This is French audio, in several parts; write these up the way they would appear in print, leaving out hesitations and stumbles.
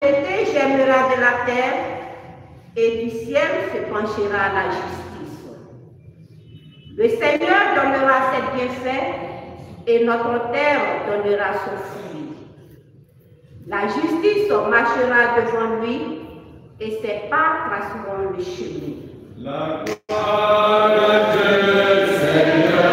Gèmera de la terre et du ciel se penchera la justice. Le Seigneur donnera ses bienfaits et notre terre donnera son fruit. La justice marchera devant lui et ses pas traceront le chemin. La gloire de Seigneur.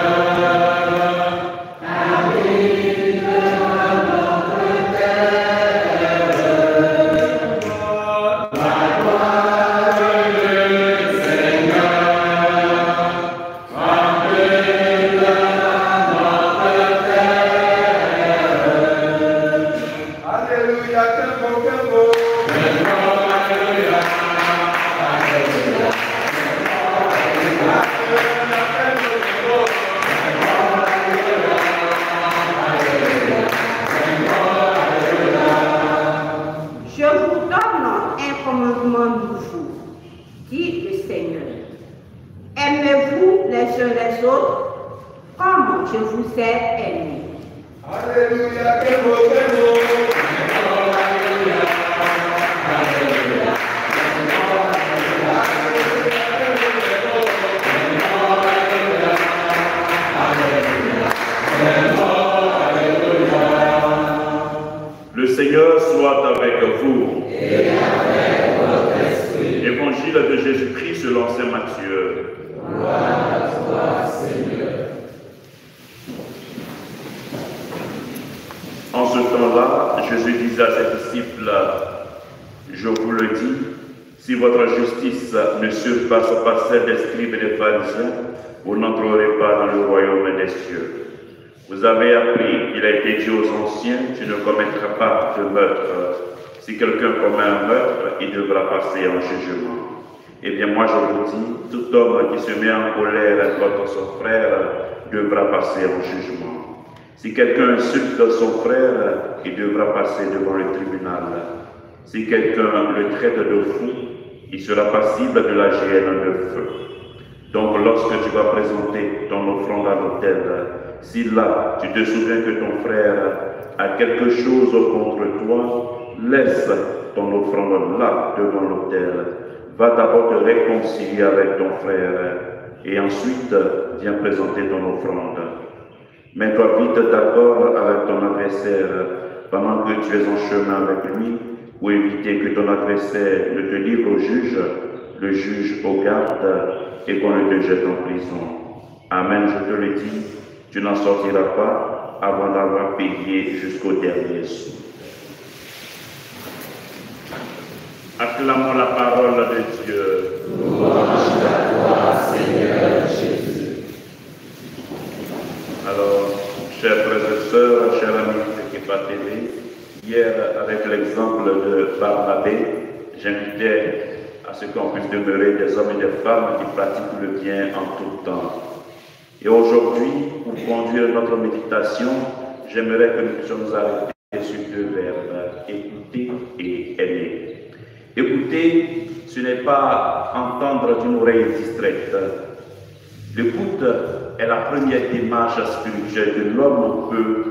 Je vous ai aimé. Alléluia, quel beau, quel beau. Le Seigneur soit avec vous. Et avec votre esprit. Évangile de Jésus-Christ selon saint Matthieu. Gloire à toi, Seigneur. En ce temps-là, Jésus disait à ses disciples, « Je vous le dis, si votre justice ne surpasse pas celle des scribes et des pharisiens, vous n'entrerez pas dans le royaume des cieux. Vous avez appris qu'il a été dit aux anciens, tu ne commettras pas de meurtre. Si quelqu'un commet un meurtre, il devra passer en jugement. Eh bien moi je vous dis, tout homme qui se met en colère contre son frère devra passer en jugement. Si quelqu'un insulte son frère, il devra passer devant le tribunal. Si quelqu'un le traite de fou, il sera passible de la géhenne de feu. Donc lorsque tu vas présenter ton offrande à l'autel, si là tu te souviens que ton frère a quelque chose contre toi, laisse ton offrande là devant l'autel. Va d'abord te réconcilier avec ton frère et ensuite viens présenter ton offrande. Mets-toi vite d'accord avec ton adversaire pendant que tu es en chemin avec lui pour éviter que ton adversaire ne te livre au juge, le juge au garde et qu'on ne te jette en prison. Amen, je te le dis, tu n'en sortiras pas avant d'avoir payé jusqu'au dernier sou. Acclamons la parole de Dieu. Louange à toi, Seigneur Jésus. Alors, chers frères et sœurs, chers amis de Kepa TV, hier, avec l'exemple de Barnabé, j'invitais à ce qu'on puisse demeurer des hommes et des femmes qui pratiquent le bien en tout temps. Et aujourd'hui, pour conduire notre méditation, j'aimerais que nous puissions nous arrêter sur deux verbes, écouter et aimer. Écouter, ce n'est pas entendre d'une oreille distraite. L'écoute est la première démarche spirituelle que l'homme peut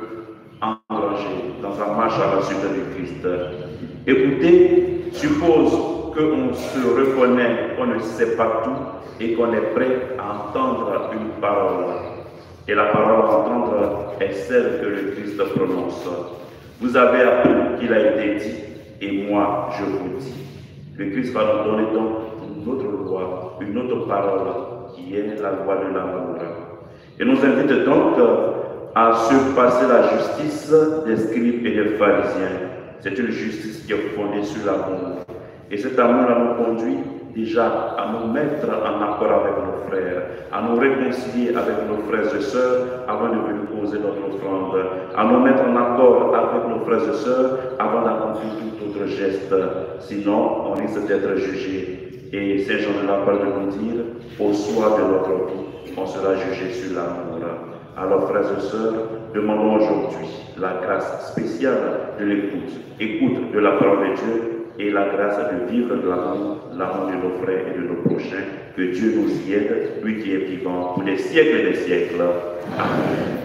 engranger dans sa marche à la suite de Christ. Écouter suppose qu'on se reconnaît, qu'on ne sait pas tout et qu'on est prêt à entendre une parole. Et la parole à entendre est celle que le Christ prononce. Vous avez appris qu'il a été dit et moi je vous dis. Le Christ va nous donner donc une autre loi, une autre parole qui est la loi de l'amour. Et nous invite donc à se passer la justice des scribes et des pharisiens. C'est une justice qui est fondée sur l'amour. Et cet amour-là nous conduit déjà à nous mettre en accord avec nos frères, à nous réconcilier avec nos frères et sœurs avant de venir poser notre offrande, à nous mettre en accord avec nos frères et sœurs avant d'accomplir tout autre geste. Sinon, on risque d'être jugé. Et Saint Jean de la parole de nous dire, au soir de notre vie, on sera jugé sur l'amour. Alors, frères et sœurs, demandons aujourd'hui la grâce spéciale de l'écoute, écoute de la parole de Dieu, et la grâce de vivre de l'amour de nos frères et de nos prochains. Que Dieu nous y aide, lui qui est vivant pour des siècles et des siècles. Amen.